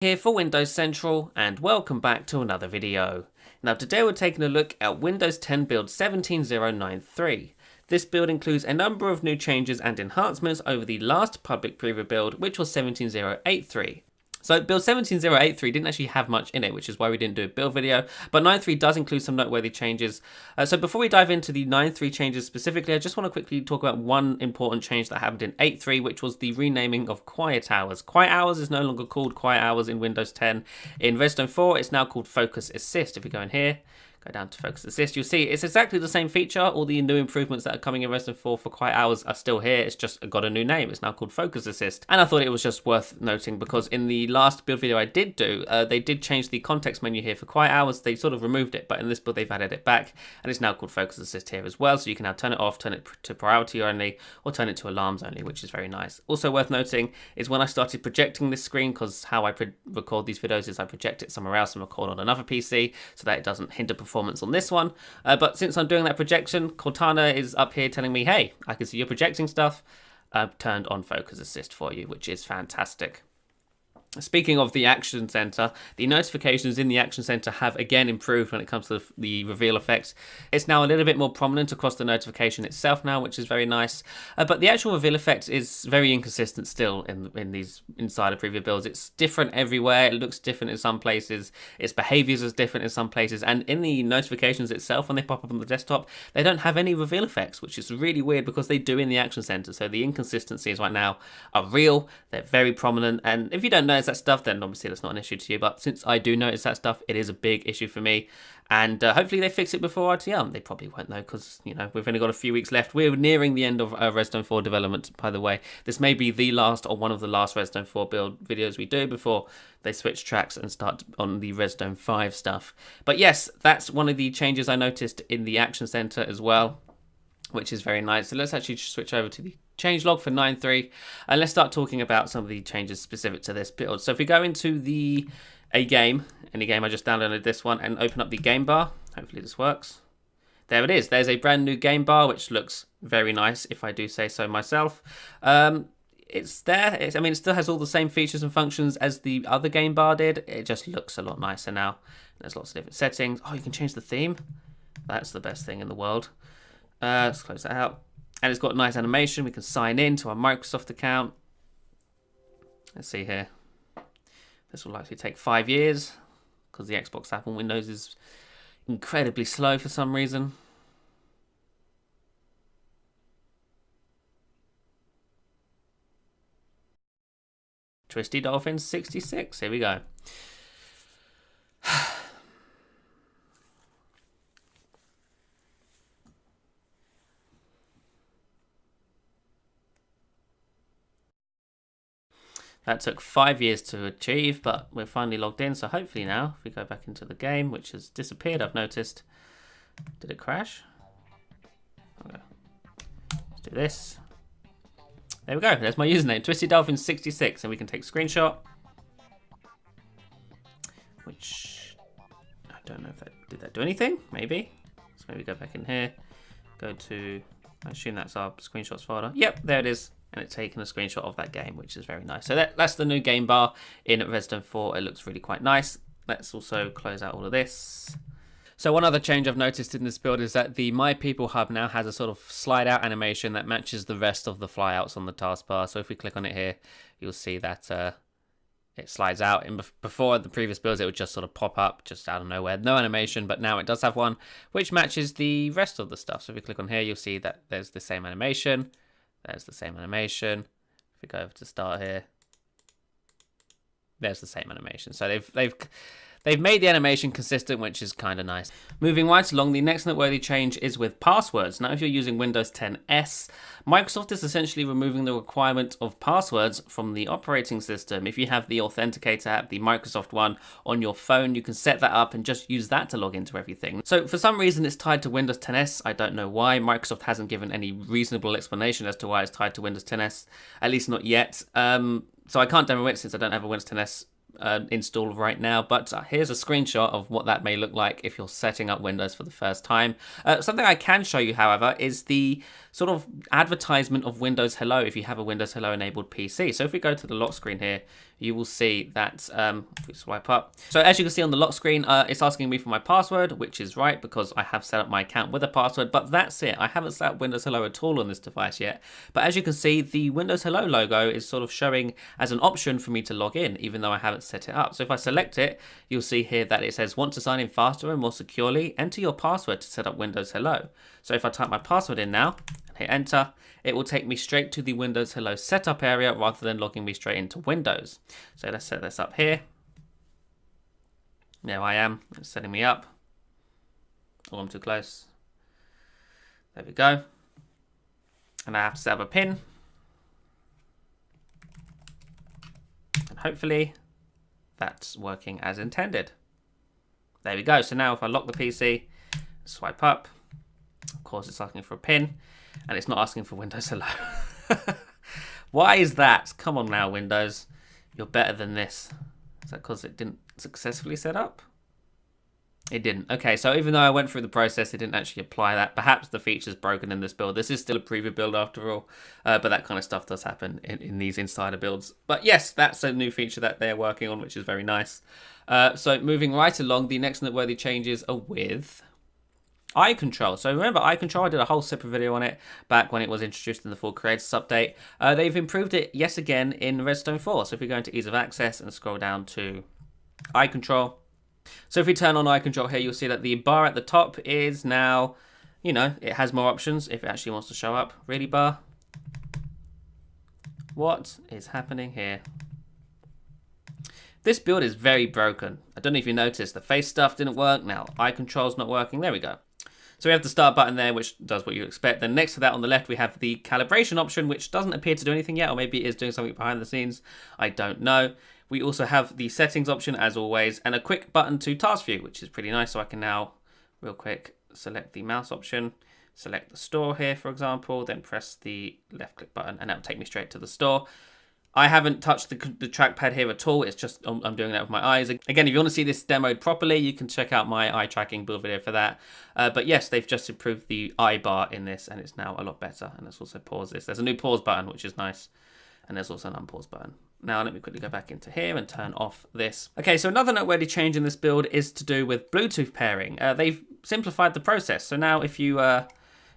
Here for Windows Central, and welcome back to another video. Now today we're taking a look at Windows 10 build 17093. This build includes a number of new changes and enhancements over the last public preview build, which was 17083. So build 17083 didn't actually have much in it, which is why we didn't do a build video, but 9.3 does include some noteworthy changes. So before we dive into the 9.3 changes specifically, I just want to quickly talk about one important change that happened in 8.3, which was the renaming of quiet hours. Quiet hours is no longer called quiet hours in Windows 10. In Redstone 4, it's now called Focus Assist. If we go in here, go down to Focus Assist, you'll see it's exactly the same feature. All the new improvements that are coming in Redstone 4 for quiet hours are still here. It's just got a new name. It's now called Focus Assist. And I thought it was just worth noting because in the last build video I did do, they did change the context menu here for quiet hours. They sort of removed it, but in this build they've added it back, and it's now called Focus Assist here as well. So you can now turn it off, turn it to priority only, or turn it to alarms only, which is very nice. Also worth noting is when I started projecting this screen, because how I record these videos is I project it somewhere else and record on another PC so that it doesn't hinder performance on this one. But since I'm doing that projection, Cortana is up here telling me, hey, I can see you're projecting stuff. I've turned on Focus Assist for you, which is fantastic. Speaking of the Action Center, the notifications in the Action Center have again improved when it comes to the reveal effects. It's now a little bit more prominent across the notification itself now, which is very nice. But the actual reveal effect is very inconsistent still in these insider preview builds. It's different everywhere. It looks different in some places. Its behaviors is different in some places. And in the notifications itself, when they pop up on the desktop, they don't have any reveal effects, which is really weird because they do in the Action Center. So the inconsistencies right now are real. They're very prominent. And if you don't know that stuff, then obviously that's not an issue to you, but since I do notice that stuff, it is a big issue for me, and hopefully they fix it before RTL. They probably won't though, because you know we've only got a few weeks left. We're nearing the end of Redstone 4 development, by the way. This may be the last or one of the last Redstone 4 build videos we do before they switch tracks and start on the Redstone 5 stuff. But yes, that's one of the changes I noticed in the Action Center as well, which is very nice. So let's actually switch over to the changelog for 9.3, and let's start talking about some of the changes specific to this build. So if we go into any game, I just downloaded this one and open up the game bar. Hopefully this works. There it is. There's a brand new game bar, which looks very nice, if I do say so myself. It's there. I mean, it still has all the same features and functions as the other game bar did. It just looks a lot nicer now. There's lots of different settings. Oh, you can change the theme. That's the best thing in the world. Let's close that out. And it's got a nice animation. We can sign in to our Microsoft account. Let's see here. This will likely take 5 years because the Xbox app on Windows is incredibly slow for some reason. Twisty Dolphin 66. Here we go. That took 5 years to achieve, but we're finally logged in. So hopefully now, if we go back into the game, which has disappeared, I've noticed. Did it crash? Okay. Let's do this. There we go. There's my username, TwistyDolphin66, and we can take a screenshot. Which I don't know if did that do anything? Maybe. So maybe go back in here. Go to. I assume that's our screenshots folder. Yep, there it is. And it's taken a screenshot of that game, which is very nice. So that's the new game bar in Redstone 4. It looks really quite nice. Let's also close out all of this. So one other change I've noticed in this build is that the My People hub now has a sort of slide out animation that matches the rest of the flyouts on the taskbar. So if we click on it here, you'll see that it slides out. And before the previous builds, it would just sort of pop up just out of nowhere. No animation, but now it does have one, which matches the rest of the stuff. So if we click on here, you'll see that there's the same animation. There's the same animation. If we go over to start here, there's the same animation. So they've made the animation consistent, which is kind of nice. Moving right along, the next noteworthy change is with passwords. Now, if you're using Windows 10s, Microsoft is essentially removing the requirement of passwords from the operating system. If you have the Authenticator app, the Microsoft one, on your phone, you can set that up and just use that to log into everything. So for some reason, it's tied to Windows 10s. I don't know why. Microsoft hasn't given any reasonable explanation as to why it's tied to Windows 10s, at least not yet. So I can't demo it since I don't have a Windows 10s installed right now, but here's a screenshot of what that may look like if you're setting up Windows for the first time. Something I can show you, however, is the sort of advertisement of Windows Hello if you have a Windows Hello enabled PC. So if we go to the lock screen here, you will see that if we swipe up. So as you can see on the lock screen, it's asking me for my password, which is right because I have set up my account with a password, but that's it. I haven't set up Windows Hello at all on this device yet. But as you can see, the Windows Hello logo is sort of showing as an option for me to log in, even though I haven't set it up. So if I select it, you'll see here that it says, want to sign in faster and more securely? Enter your password to set up Windows Hello. So if I type my password in now and hit enter, it will take me straight to the Windows Hello setup area rather than logging me straight into Windows. So let's set this up here. There I am, it's setting me up. Oh, I'm too close. There we go. And I have to set up a pin. And hopefully that's working as intended. There we go. So now if I lock the PC, swipe up, of course it's asking for a pin, and it's not asking for Windows Hello. Why is that? Come on now, Windows. You're better than this. Is that because it didn't successfully set up? It didn't. Okay, so even though I went through the process, it didn't actually apply that. Perhaps the feature's broken in this build. This is still a preview build after all, but that kind of stuff does happen in these insider builds. But yes, that's a new feature that they're working on, which is very nice. So moving right along, the next noteworthy changes are with eye control. So remember eye control, I did a whole separate video on it back when it was introduced in the full creators update. They've improved it yet again in Redstone 4. So if we go into ease of access and scroll down to eye control. So if we turn on eye control here, you'll see that the bar at the top is now, you know, it has more options if it actually wants to show up. Really, bar? What is happening here? This build is very broken. I don't know if you noticed, the face stuff didn't work. Now eye control's not working. There we go. So we have the start button there, which does what you expect. Then next to that on the left, we have the calibration option, which doesn't appear to do anything yet, or maybe it is doing something behind the scenes. I don't know. We also have the settings option as always, and a quick button to task view, which is pretty nice. So I can now real quick select the mouse option, select the store here, for example, then press the left click button and that'll take me straight to the store. I haven't touched the trackpad here at all. It's just, I'm doing that with my eyes. Again, if you want to see this demoed properly, you can check out my eye tracking build video for that. But yes, they've just improved the eye bar in this and it's now a lot better. And let's also pause this. There's a new pause button, which is nice. And there's also an unpause button. Now let me quickly go back into here and turn off this. Okay, so another noteworthy change in this build is to do with Bluetooth pairing. They've simplified the process. So now if you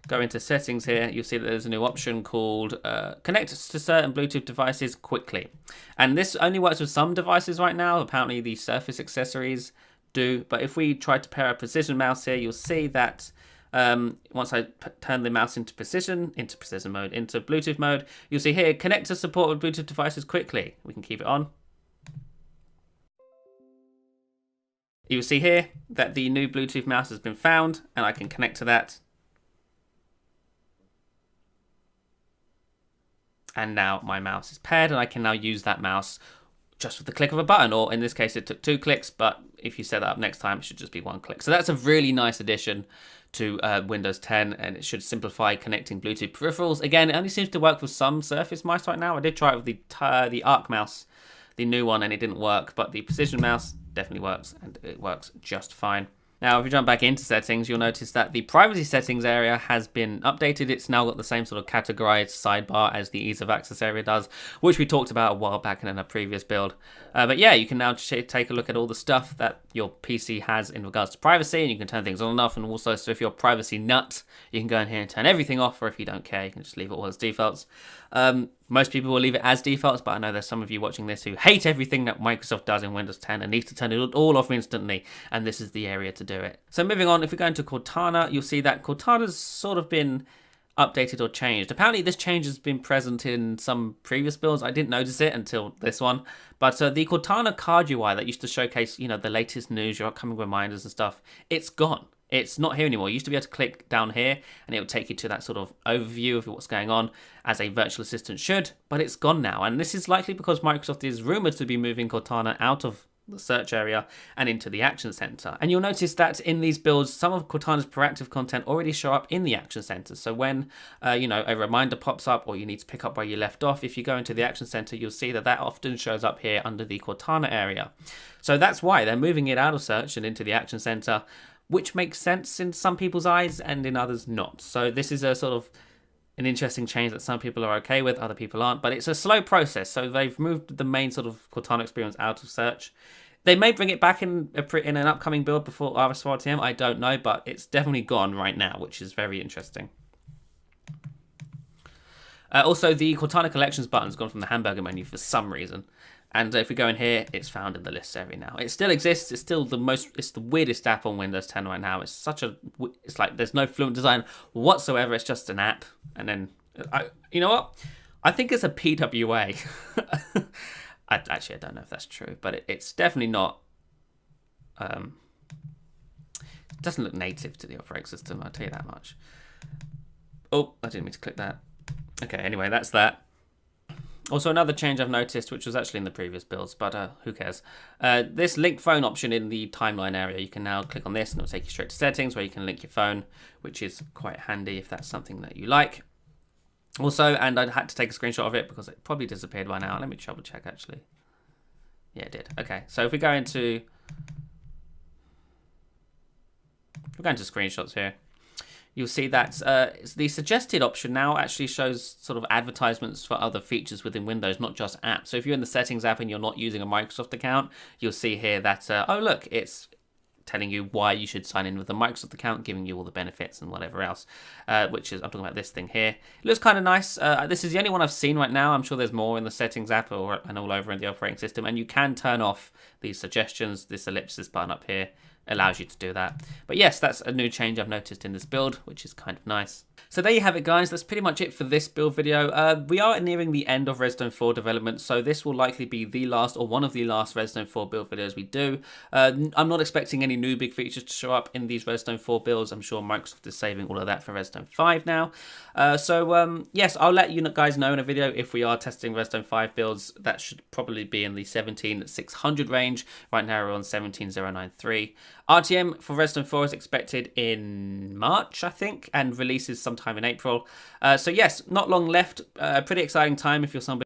go into settings here, you'll see that there's a new option called connect to certain Bluetooth devices quickly. And this only works with some devices right now. Apparently the Surface accessories do. But if we try to pair a precision mouse here, you'll see that once I turn the mouse into Bluetooth mode, you'll see here, connect to supported Bluetooth devices quickly. We can keep it on. You'll see here that the new Bluetooth mouse has been found and I can connect to that. And now my mouse is paired and I can now use that mouse just with the click of a button, or in this case it took 2 clicks, but if you set that up next time it should just be 1 click. So that's a really nice addition to Windows 10 and it should simplify connecting Bluetooth peripherals. Again, it only seems to work with some Surface mice right now. I did try it with the Arc mouse, the new one, and it didn't work, but the Precision mouse definitely works and it works just fine. Now, if we jump back into settings, you'll notice that the privacy settings area has been updated. It's now got the same sort of categorized sidebar as the ease of access area does, which we talked about a while back in a previous build. But yeah, you can now take a look at all the stuff that your PC has in regards to privacy, and you can turn things on and off. And also, so if you're a privacy nut, you can go in here and turn everything off, or if you don't care, you can just leave it all as defaults. Most people will leave it as defaults, but I know there's some of you watching this who hate everything that Microsoft does in Windows 10 and need to turn it all off instantly, and this is the area to do it. So moving on, if we go into Cortana, you'll see that Cortana's sort of been updated or changed. Apparently this change has been present in some previous builds. I didn't notice it until this one, but the Cortana card UI that used to showcase, you know, the latest news, your upcoming reminders and stuff, it's gone. It's not here anymore. You used to be able to click down here and it would take you to that sort of overview of what's going on, as a virtual assistant should, but it's gone now. And this is likely because Microsoft is rumored to be moving Cortana out of the search area and into the action center. And you'll notice that in these builds, some of Cortana's proactive content already show up in the action center. So when you know, a reminder pops up or you need to pick up where you left off, if you go into the action center, you'll see that often shows up here under the Cortana area. So that's why they're moving it out of search and into the action center, which makes sense in some people's eyes and in others not. So this is a sort of an interesting change that some people are okay with, other people aren't, but it's a slow process. So they've moved the main sort of Cortana experience out of search. They may bring it back in an upcoming build before RS4RTM, I don't know, but it's definitely gone right now, which is very interesting. Also, the Cortana Collections button's gone from the hamburger menu for some reason. And if we go in here, it's found in the list area now. It still exists. It's still it's the weirdest app on Windows 10 right now. It's like there's no fluent design whatsoever. It's just an app. And then, you know what? I think it's a PWA. I don't know if that's true, but it's definitely not. It doesn't look native to the operating system. I'll tell you that much. Oh, I didn't mean to click that. Okay, anyway, that's that. Also, another change I've noticed, which was actually in the previous builds, but who cares? This link phone option in the timeline area, you can now click on this and it'll take you straight to settings where you can link your phone, which is quite handy if that's something that you like. Also, and I had to take a screenshot of it because it probably disappeared by now. Let me double check actually. Yeah, it did. Okay, so if we go into screenshots here, you'll see that the suggested option now actually shows sort of advertisements for other features within Windows, not just apps. So if you're in the settings app and you're not using a Microsoft account, you'll see here that, oh look, it's telling you why you should sign in with a Microsoft account, giving you all the benefits and whatever else, which is, I'm talking about this thing here. It looks kind of nice. This is the only one I've seen right now. I'm sure there's more in the settings app and all over in the operating system, and you can turn off these suggestions. This ellipsis button up here allows you to do that. But yes, that's a new change I've noticed in this build, which is kind of nice. So there you have it, guys. That's pretty much it for this build video. We are nearing the end of Redstone 4 development, so this will likely be the last or one of the last Redstone 4 build videos we do. I'm not expecting any new big features to show up in these Redstone 4 builds. I'm sure Microsoft is saving all of that for Redstone 5 now. Yes, I'll let you guys know in a video if we are testing Redstone 5 builds. That should probably be in the 17600 range. Right now we're on 17093. RTM for Redstone 4 is expected in March, I think, and releases sometime in April. So yes, not long left. Pretty exciting time if you're somebody